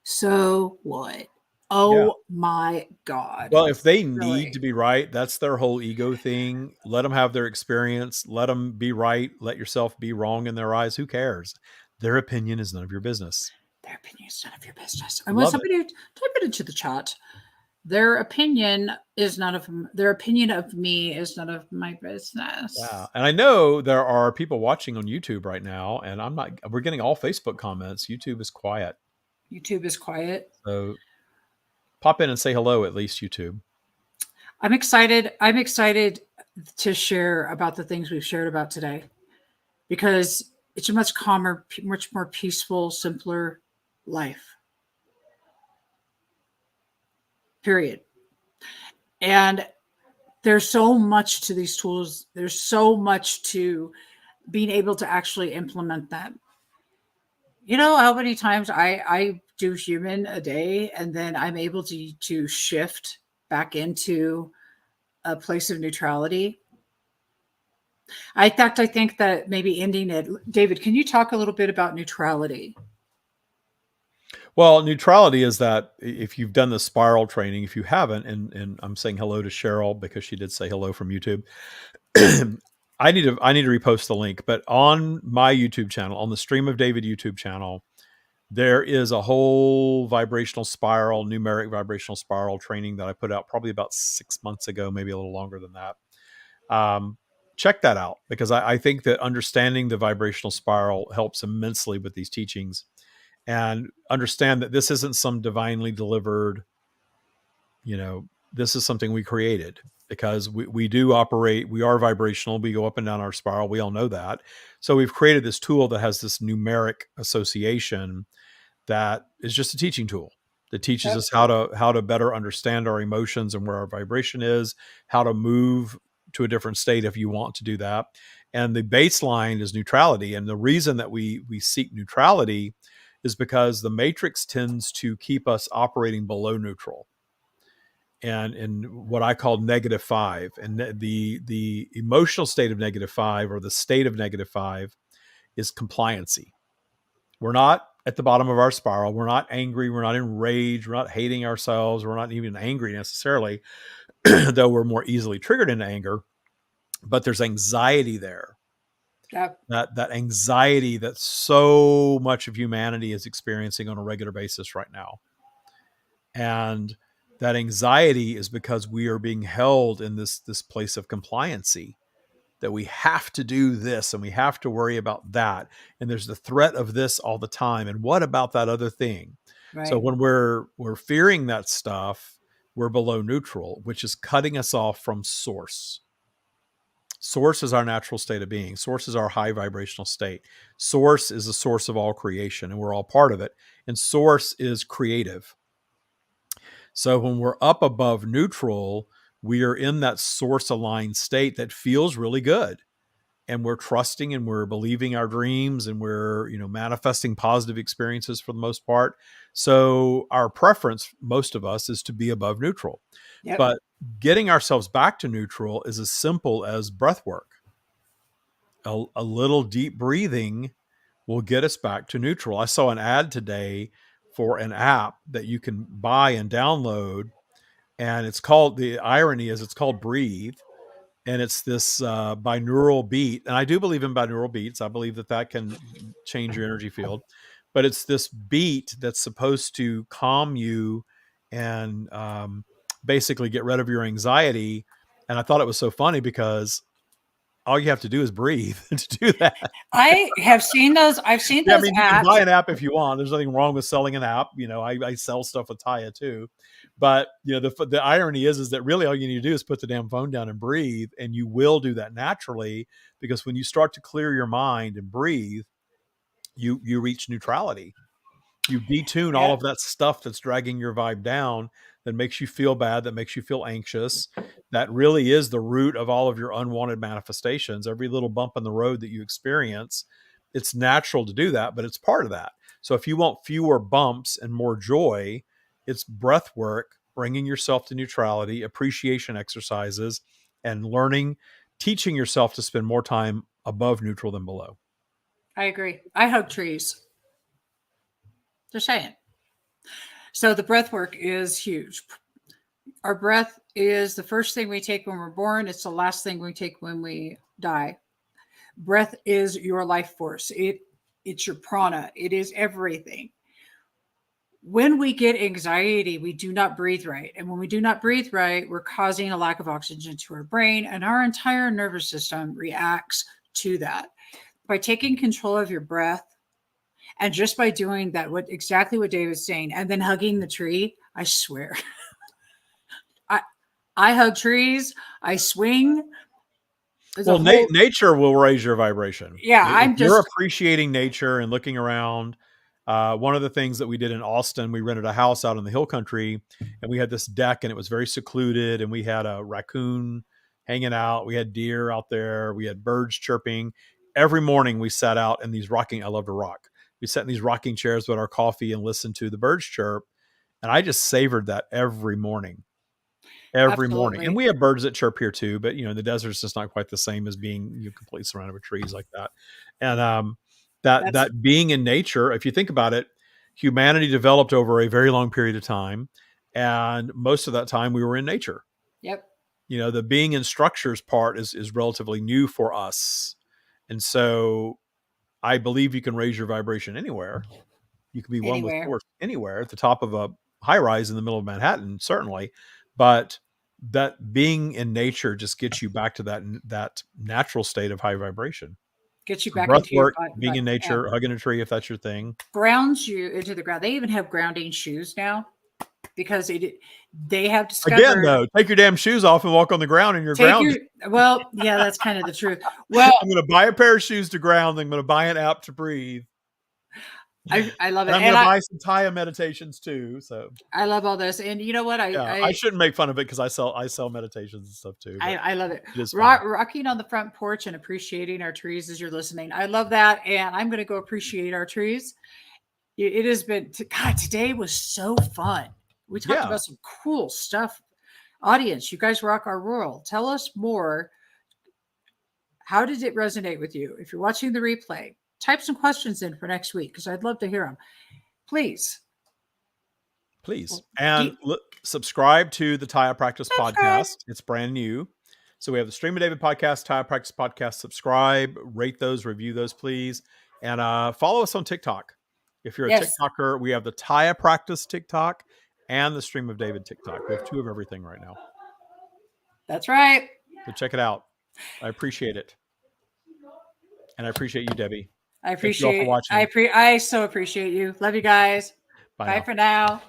So what? Oh Yeah. my God. Well, if they Really? need to be right, that's their whole ego thing. Let them have their experience. Let them be right. Let yourself be wrong in their eyes. Who cares? Their opinion is none of your business. Their opinion is none of your business. I want Love it. somebody to type it into the chat. Their opinion is none of their opinion of me is none of my business. Yeah. And I know there are people watching on YouTube right now, and we're getting all Facebook comments. YouTube is quiet. YouTube is quiet. So pop in and say hello, at least, YouTube. I'm excited. I'm excited to share about the things we've shared about today because it's a much calmer, much more peaceful, simpler life. Period. And there's so much to these tools. There's so much to being able to actually implement them. You know how many times I do human a day and then I'm able to shift back into a place of neutrality. In fact, I think that maybe ending it, David, can you talk a little bit about neutrality? Well, neutrality is that if you've done the spiral training, if you haven't, and I'm saying hello to Cheryl because she did say hello from YouTube. I need to repost the link, but on my YouTube channel, on the Stream of David YouTube channel, there is a whole vibrational spiral, numeric vibrational spiral training that I put out probably about 6 months ago, maybe a little longer than that. Check that out because I think that understanding the vibrational spiral helps immensely with these teachings. And understand that this isn't some divinely delivered, this is something we created because we do operate, we are vibrational, we go up and down our spiral, we all know that. So we've created this tool that has this numeric association that is just a teaching tool that teaches us how to better understand our emotions and where our vibration is, how to move to a different state if you want to do that. And the baseline is neutrality. And the reason that we seek neutrality is because the matrix tends to keep us operating below neutral and in what I call -5. And the emotional state of -5 or the state of -5 is compliancy. We're not at the bottom of our spiral. We're not angry. We're not enraged. We're not hating ourselves. We're not even angry necessarily, though we're more easily triggered into anger. But there's anxiety there. Yep. That anxiety that so much of humanity is experiencing on a regular basis right now. And that anxiety is because we are being held in this place of compliancy, that we have to do this and we have to worry about that. And there's the threat of this all the time. And what about that other thing? Right. So when we're fearing that stuff, we're below neutral, which is cutting us off from source. Source is our natural state of being. Source is our high vibrational state. Source is the source of all creation, and we're all part of it. And source is creative. So when we're up above neutral, we are in that source aligned state that feels really good. And we're trusting and we're believing our dreams and we're, manifesting positive experiences for the most part. So our preference, most of us, is to be above neutral. Yep. But getting ourselves back to neutral is as simple as breath work. A little deep breathing will get us back to neutral. I saw an ad today for an app that you can buy and download. And the irony is it's called Breathe. and it's this binaural beat. And I do believe in binaural beats. I believe that that can change your energy field, but it's this beat that's supposed to calm you and basically get rid of your anxiety. And I thought it was so funny because all you have to do is breathe to do that. I have seen those. I've seen Yeah, I those mean, you can apps. buy an app if you want. There's nothing wrong with selling an app. You know, I sell stuff with Taya too, but you know, the irony is that really all you need to do is put the damn phone down and breathe, and you will do that naturally, because when you start to clear your mind and breathe, you reach neutrality. You detune all Yeah, of that stuff that's dragging your vibe down, that makes you feel bad, that makes you feel anxious. That really is the root of all of your unwanted manifestations. Every little bump in the road that you experience, it's natural to do that, but it's part of that. So if you want fewer bumps and more joy, it's breath work, bringing yourself to neutrality, appreciation exercises, and learning, teaching yourself to spend more time above neutral than below. I agree. I hug trees. Just saying. So the breath work is huge. Our breath is the first thing we take when we're born. It's the last thing we take when we die. Breath is your life force. It's your prana. It is everything. When we get anxiety, we do not breathe right. And when we do not breathe right, we're causing a lack of oxygen to our brain, and our entire nervous system reacts to that. By taking control of your breath, and just by doing that, exactly what David's saying, and then hugging the tree, I swear. I I hug trees, I swing. There's a Well, whole nature will raise your vibration. yeah, If I'm you're just appreciating nature and looking around, one of the things that we did in Austin, we rented a house out in the hill country, and we had this deck, and it was very secluded, and we had a raccoon hanging out, we had deer out there, we had birds chirping. Every morning we sat out in these rocking, I love to rock. We sat in these rocking chairs with our coffee and listened to the birds chirp, and I just savored that every morning. And absolutely. we have birds that chirp here too, but you know, the desert's just not quite the same as being, you know, completely surrounded with trees like that. And That's that being in nature, if you think about it, humanity developed over a very long period of time, and most of that time we were in nature. yep. You know, the being in structures part is relatively new for us. And so I believe you can raise your vibration anywhere. You can be one with Anywhere. source anywhere, at the top of a high rise in the middle of Manhattan, certainly. But that being in nature just gets you back to that natural state of high vibration. Get you So back breath into your work, being in yeah. nature, hugging a tree if that's your thing. Grounds you into the ground. They even have grounding shoes now because they have Again, discovered though, take your damn shoes off and walk on the ground, and you're take your grounded. well, yeah, that's kind of the truth. Well, I'm going to buy a pair of shoes to ground. I'm going to buy an app to breathe, I love and it. I'm going And to buy some Taya meditations too. So I love all this. And you know what? yeah, I shouldn't make fun of it because I sell meditations and stuff too. But I love it. it is fun. Rocking on the front porch and appreciating our trees as you're listening. I love that. And I'm going to go appreciate our trees. It has been, God, today was so fun. We talked Yeah. about some cool stuff. Audience, you guys rock our world. Tell us more. How did it resonate with you? If you're watching the replay, type some questions in for next week because I'd love to hear them. Please. Please. And subscribe to the Taya Practice podcast. It's brand new. So we have the Stream of David podcast, Taya Practice podcast. Subscribe, rate those, review those, please. And follow us on TikTok. If you're a Yes. TikToker, we have the Taya Practice TikTok and the Stream of David TikTok. We have 2 of everything right now. That's right. So check it out. I appreciate it. And I appreciate you, Debbie. I Thank you all for appreciate watching. I so appreciate you. Love you guys. Bye now. for now.